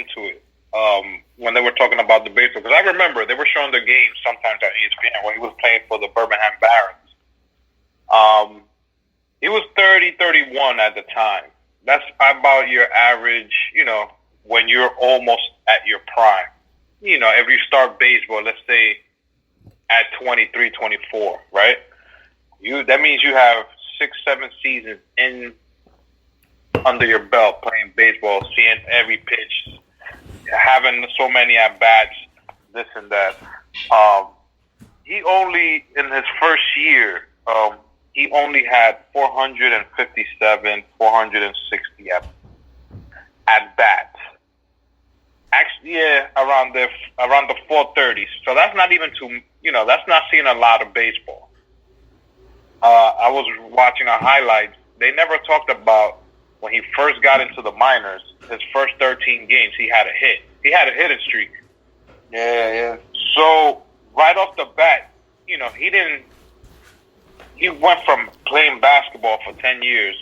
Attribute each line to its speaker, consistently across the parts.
Speaker 1: into it when they were talking about the baseball. Because I remember they were showing the games sometimes at ESPN when he was playing for the Birmingham Barons. He was 30, 31 at the time. That's about your average, when you're almost at your prime. If you start baseball, let's say at 23, 24, right? That means you have 6, 7 seasons under your belt playing baseball, seeing every pitch, having so many at bats, this and that. He only in his first year, he only had 457, 460 at bats. Actually, yeah, around the 430s. So that's not even that's not seeing a lot of baseball. I was watching a highlights. They never talked about when he first got into the minors. His first 13 games, he had a hit. He had a hitting streak.
Speaker 2: Yeah.
Speaker 1: So right off the bat, he went from playing basketball for 10 years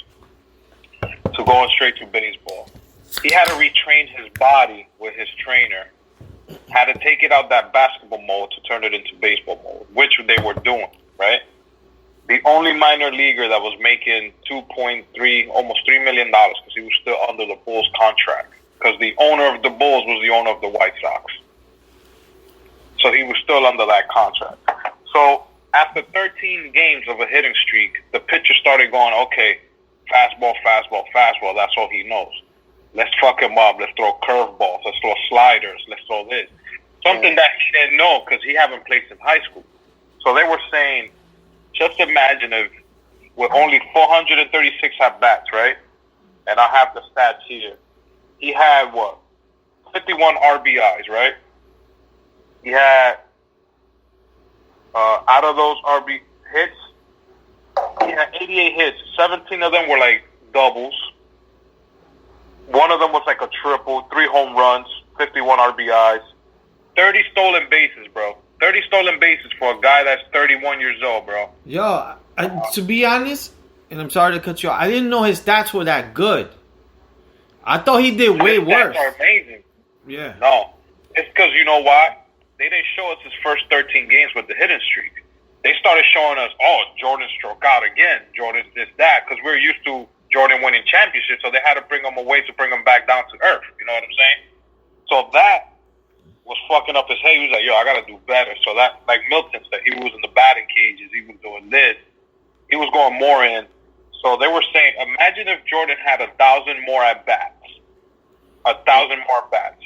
Speaker 1: to going straight to baseball. He had to retrain his body with his trainer. Had to take it out that basketball mode to turn it into baseball mode, which they were doing, right? The only minor leaguer that was making $2.3, almost $3 million because he was still under the Bulls contract. Because the owner of the Bulls was the owner of the White Sox. So he was still under that contract. So after 13 games of a hitting streak, the pitcher started going, okay, fastball, fastball, fastball. That's all he knows. Let's fuck him up. Let's throw curveballs. Let's throw sliders. Let's throw this. Something that he didn't know because he haven't played since high school. So they were saying, just imagine if with only 436 at-bats, right? And I have the stats here. He had, 51 RBIs, right? He had, out of those RB hits, he had 88 hits. 17 of them were like doubles. One of them was like a triple, 3 home runs, 51 RBIs, 30 stolen bases, bro. 30 stolen bases for a guy that's 31 years old, bro.
Speaker 3: Yo, to be honest, and I'm sorry to cut you off, I didn't know his stats were that good. I thought he did way worse.
Speaker 1: His stats are amazing.
Speaker 3: Yeah.
Speaker 1: No. It's because, you know why? They didn't show us his first 13 games with the hitting streak. They started showing us, Jordan struck out again. Jordan's this, that, because we're used to Jordan winning championships, so they had to bring him away to bring him back down to earth. You know what I'm saying? So that was fucking up his head. He was like, I got to do better. So that, like Milton said, he was in the batting cages. He was doing this. He was going more in. So they were saying, imagine if Jordan had 1,000 more at-bats. 1,000 more bats.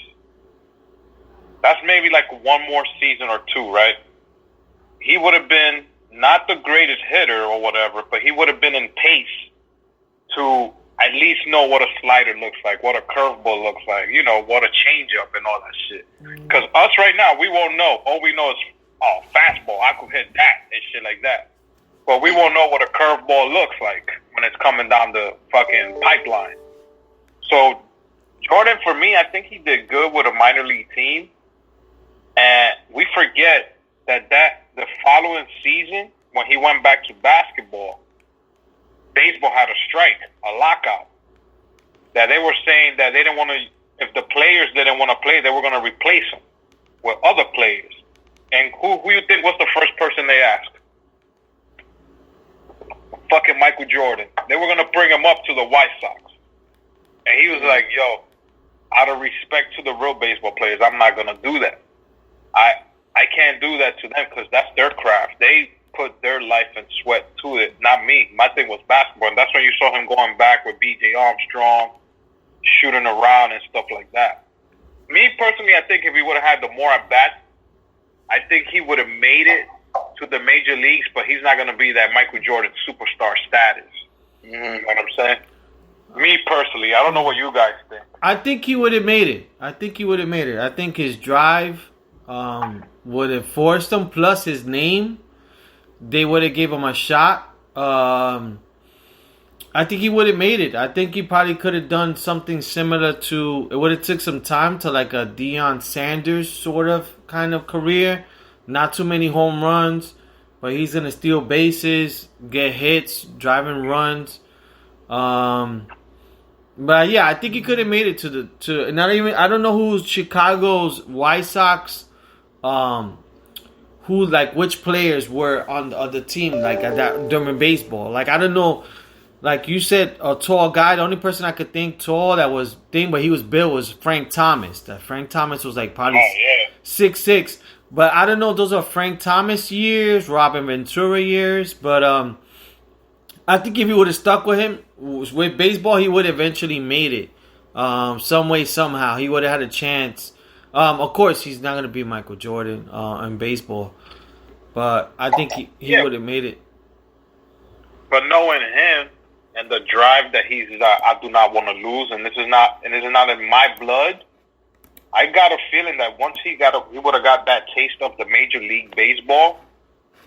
Speaker 1: That's maybe like one more season or two, right? He would have been not the greatest hitter or whatever, but he would have been in pace to at least know what a slider looks like, what a curveball looks like, what a changeup and all that shit. Because us right now, we won't know. All we know is, fastball, I could hit that and shit like that. But we won't know what a curveball looks like when it's coming down the fucking pipeline. So Jordan, for me, I think he did good with a minor league team. And we forget that the following season, when he went back to basketball, baseball had a strike, a lockout. That they were saying that they didn't want to, if the players didn't want to play, they were going to replace them with other players. And who you think was the first person they asked? Fucking Michael Jordan. They were going to bring him up to the White Sox. And he was like, out of respect to the real baseball players, I'm not going to do that. I can't do that to them because that's their craft. They put their life and sweat to it, not me. My thing was basketball, and that's when you saw him going back with B.J. Armstrong, shooting around and stuff like that. Me, personally, I think if he would have had the more at-bats, I think he would have made it to the major leagues, but he's not going to be that Michael Jordan superstar status. You know what I'm saying? Me, personally, I don't know what you guys think.
Speaker 3: I think he would have made it. I think his drive would have forced him, plus his name. They would have gave him a shot. I think he would have made it. I think he probably could have done something similar to... It would have took some time to like a Deion Sanders sort of kind of career. Not too many home runs, but he's going to steal bases, get hits, driving runs. But yeah, I think he could have made it to not even. I don't know who's Chicago's White Sox. Who like which players were on the team like at that during baseball? Like I don't know. Like you said, a tall guy. The only person I could think tall that was thing, but he was built was Frank Thomas. That Frank Thomas was like probably 6'6". But I don't know. Those are Frank Thomas years, Robin Ventura years. But I think if he would have stuck with him with baseball, he would have eventually made it. Some way, somehow, he would have had a chance. Of course, he's not gonna be Michael Jordan in baseball, but I think he would have made it.
Speaker 1: But knowing him and the drive that he's, I do not want to lose, and this is not in my blood. I got a feeling that once he would have got that taste of the Major League Baseball,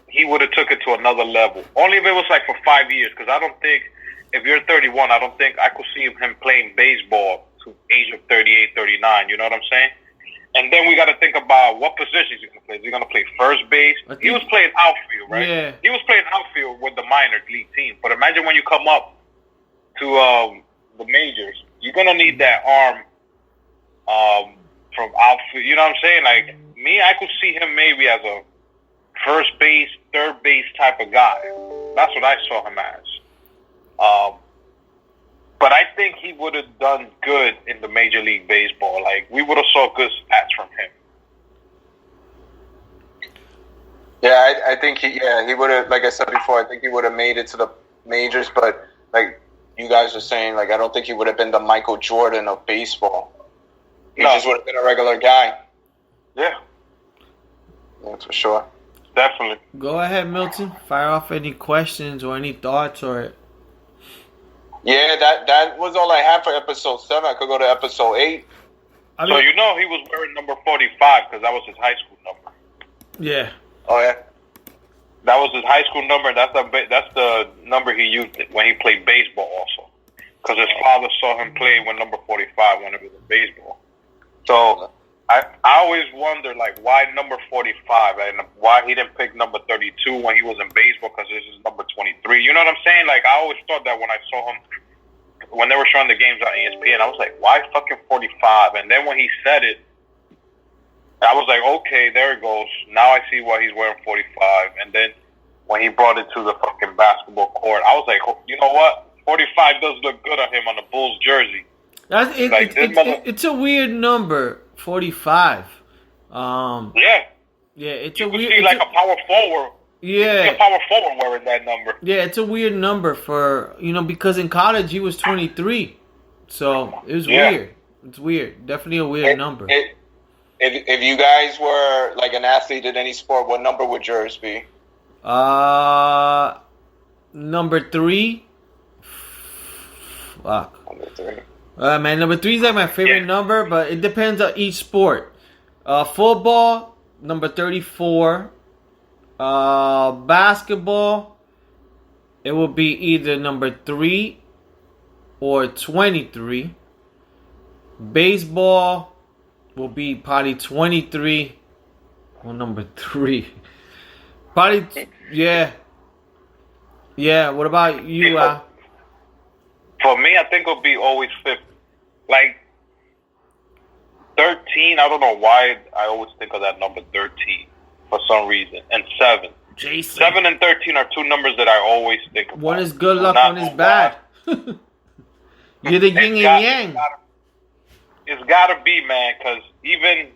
Speaker 1: he would have took it to another level. Only if it was like for 5 years, because I don't think, if you're 31, I don't think I could see him playing baseball to age of 38, 39. You know what I'm saying? And then we got to think about what positions he's going to play. Is he going to play first base? He was playing outfield, right?
Speaker 3: Yeah.
Speaker 1: He was playing outfield with the minor league team. But imagine when you come up to the majors, you're going to need that arm from outfield. You know what I'm saying? Like, me, I could see him maybe as a first base, third base type of guy. That's what I saw him as. But I think he would have done good in the Major League Baseball. Like, we would have saw good stats from him.
Speaker 2: Yeah, I think he would have, like I said before, I think he would have made it to the majors, but like you guys were saying, like I don't think he would have been the Michael Jordan of baseball. He just would have been a regular guy.
Speaker 1: Yeah.
Speaker 2: That's for sure.
Speaker 1: Definitely.
Speaker 3: Go ahead, Milton. Fire off any questions or any thoughts or...
Speaker 2: Yeah, that was all I had for episode 7. I could go to episode 8.
Speaker 1: So you know he was wearing number 45 because that was his high school number.
Speaker 3: Yeah.
Speaker 2: Oh yeah.
Speaker 1: That was his high school number. That's the number he used when he played baseball also, because his father saw him play with number 45 when it was in baseball. So I always wonder like why number 45 and why he didn't pick number 32 when he was in baseball, because this is number 23. You know what I'm saying? Like I always thought that when I saw him when they were showing the games on ESPN, I was like, why fucking 45? And then when he said it, I was like, okay, there it goes. Now I see why he's wearing 45. And then when he brought it to the fucking basketball court, I was like, oh, you know what? 45 does look good on him on the Bulls jersey.
Speaker 3: It's a weird number, 45.
Speaker 1: Yeah,
Speaker 3: it's
Speaker 1: you
Speaker 3: a
Speaker 1: could
Speaker 3: weird.
Speaker 1: see like a power forward.
Speaker 3: Yeah,
Speaker 1: a power forward wearing that number.
Speaker 3: Yeah, it's a weird number for because in college he was 23, so it was weird. It's weird, definitely a weird number.
Speaker 2: If you guys were like an athlete in any sport, what number would yours be?
Speaker 3: Number 3. Fuck.
Speaker 2: Number 3.
Speaker 3: Man, number 3 is like my favorite number, but it depends on each sport. Football, number 34. Basketball, it will be either number 3 or 23. Baseball will be probably 23 or number 3. Probably, yeah. What about you, Al?
Speaker 1: For me, I think it'll be always 50. Like 13, I don't know why I always think of that number 13 for some reason, and 7.
Speaker 3: Jason.
Speaker 1: 7 and 13 are two numbers that I always think about.
Speaker 3: One is good luck, one is bad. You're the yin and yang.
Speaker 1: It's gotta be, man, because even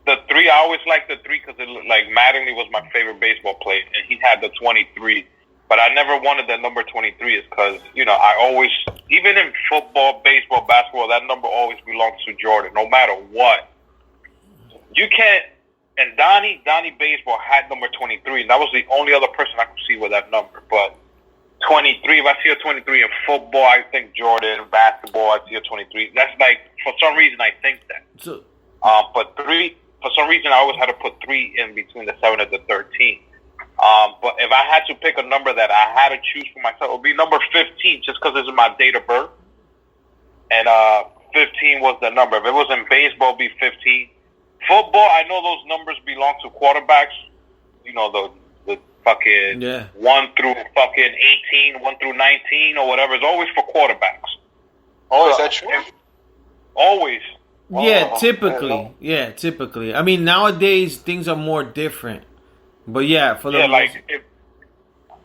Speaker 1: the 3, I always liked the 3 because like Mattingly was my favorite baseball player, and he had the 23. But I never wanted that number 23 is because, I always, even in football, baseball, basketball, that number always belongs to Jordan, no matter what. You can't, and Donnie Baseball had number 23, and that was the only other person I could see with that number. But 23, if I see a 23 in football, I think Jordan. Basketball, I see a 23. That's like, for some reason, I think that.
Speaker 3: So,
Speaker 1: but 3, for some reason, I always had to put 3 in between the 7 and the 13. But if I had to pick a number that I had to choose for myself, it would be number 15, just because this is my date of birth. And 15 was the number. If it was in baseball, it would be 15. Football, I know those numbers belong to quarterbacks. The fucking 1 through fucking 18, 1 through 19, or whatever. It's always for quarterbacks.
Speaker 2: Oh, is that true?
Speaker 1: Always.
Speaker 3: Yeah,
Speaker 2: Oh,
Speaker 3: typically. Yeah, typically. I mean, nowadays things are more different. But yeah, for the
Speaker 1: Yeah,
Speaker 3: most,
Speaker 1: like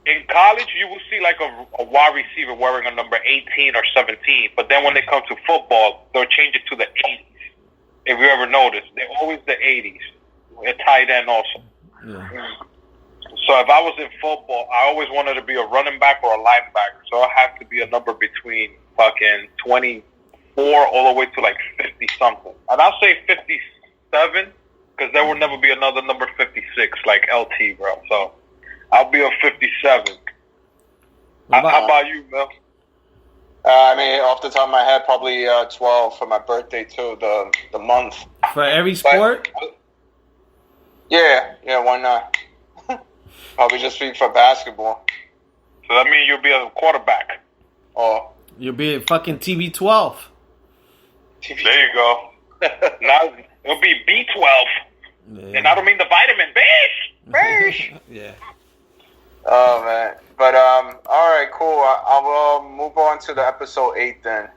Speaker 1: in college, you will see like a wide receiver wearing a number 18 or 17, but then when they come to football, they'll change it to the 80s. If you ever notice, they're always the 80s. A tight end also.
Speaker 3: yeah.
Speaker 1: So if I was in football, I always wanted to be a running back or a linebacker. So I have to be a number between fucking 24 all the way to like 50 something. And I'll say 57 because there will never be another number 56 like LT, bro. So I'll be a 57. How about you, Mel?
Speaker 2: I mean, off the top of my head, probably 12 for my birthday too. The month.
Speaker 3: For every sport?
Speaker 2: Yeah, why not? Probably just be for basketball.
Speaker 1: So that means you'll be a quarterback.
Speaker 2: Oh,
Speaker 3: You'll be at fucking TB12.
Speaker 1: There you go. Now it'll be B12.
Speaker 3: Yeah.
Speaker 1: And I don't mean the vitamin. Bish!
Speaker 3: Yeah.
Speaker 2: oh man. But all right, cool. I'll move on to the episode 8 then.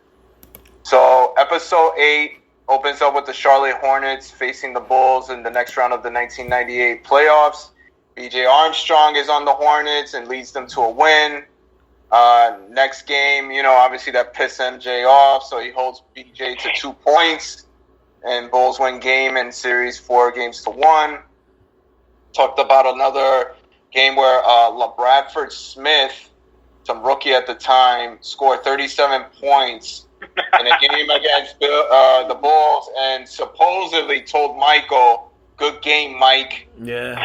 Speaker 2: So episode 8 opens up with the Charlotte Hornets facing the Bulls in the next round of the 1998 playoffs. B.J. Armstrong is on the Hornets and leads them to a win. Next game, obviously that pissed MJ off, so he holds B.J. to 2 points. And Bulls win game and series 4-1. Talked about another game where LaBradford Smith, some rookie at the time, scored 37 points in a game against the Bulls and supposedly told Michael, "Good game, Mike."
Speaker 3: Yeah.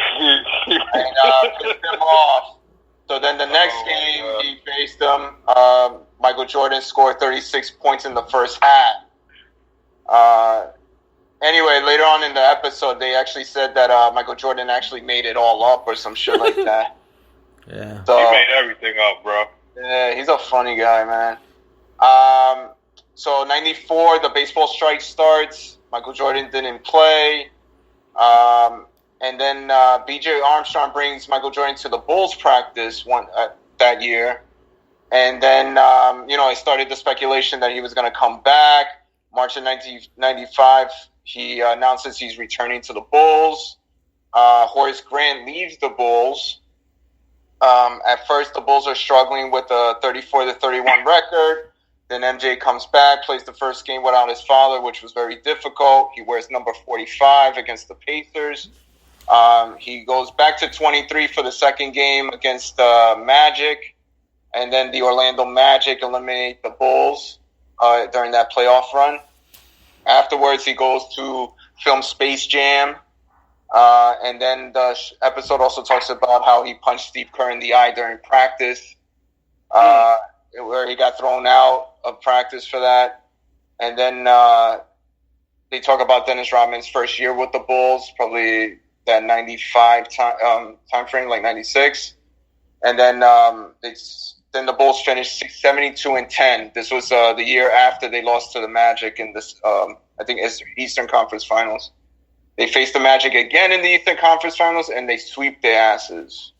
Speaker 2: And pissed him off. So then the next game he faced him, Michael Jordan scored 36 points in the first half. Anyway, later on in the episode, they actually said that Michael Jordan actually made it all up or some shit like that.
Speaker 3: Yeah.
Speaker 2: So,
Speaker 1: He made everything up, bro.
Speaker 2: yeah, he's a funny guy, man. So 94, the baseball strike starts. Michael Jordan didn't play. And then B.J. Armstrong brings Michael Jordan to the Bulls practice that year. And then, it started the speculation that he was going to come back. March of 1995, he announces he's returning to the Bulls. Horace Grant leaves the Bulls. At first, the Bulls are struggling with a 34-31 record. Then MJ comes back, plays the first game without his father, which was very difficult. He wears number 45 against the Pacers. He goes back to 23 for the second game against Magic. And then the Orlando Magic eliminate the Bulls during that playoff run. Afterwards, he goes to film Space Jam. And then the episode also talks about how he punched Steve Kerr in the eye during practice, where he got thrown out of practice for that. And then they talk about Dennis Rodman's first year with the Bulls, probably that 95 time frame, like 96. And then then the Bulls finished 72-10. This was the year after they lost to the Magic in this, I think, Eastern Conference Finals. They faced the Magic again in the Eastern Conference Finals, and they sweep their asses.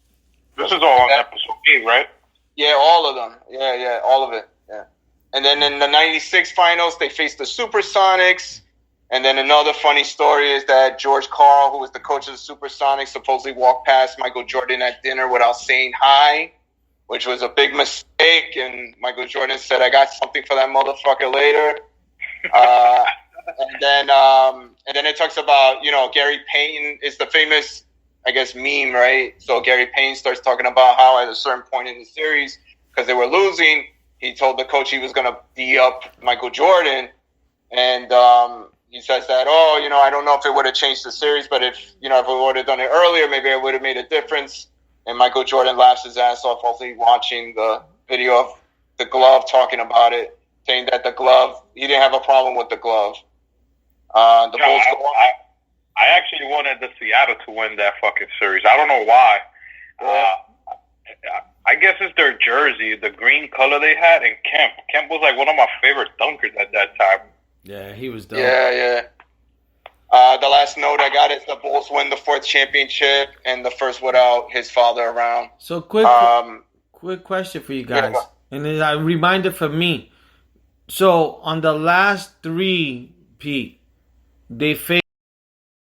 Speaker 1: This is all on episode 8, right?
Speaker 2: Yeah, all of them. Yeah, all of it. Yeah. And then in the 96 Finals, they faced the Supersonics. And then another funny story is that George Karl, who was the coach of the Supersonics, supposedly walked past Michael Jordan at dinner without saying hi, which was a big mistake. And Michael Jordan said, "I got something for that motherfucker later." And then it talks about, Gary Payton is the famous, I guess, meme, right? So Gary Payton starts talking about how at a certain point in the series, because they were losing, he told the coach he was going to D up Michael Jordan. And he says that, I don't know if it would have changed the series, but if we would have done it earlier, maybe it would have made a difference. And Michael Jordan laughs his ass off while he's watching the video of the glove talking about it, saying that the glove, he didn't have a problem with the glove. Bulls
Speaker 1: I actually wanted the Seattle to win that fucking series. I don't know why. I guess it's their jersey, the green color they had, and Kemp. Kemp was like one of my favorite dunkers at that time.
Speaker 3: Yeah, he was dope.
Speaker 2: Yeah. The last note I got is the Bulls win the 4th championship and the first without his father around.
Speaker 3: So quick question for you guys,
Speaker 2: Yeah,
Speaker 3: and then a reminder for me. So on the last three, Pete, they faced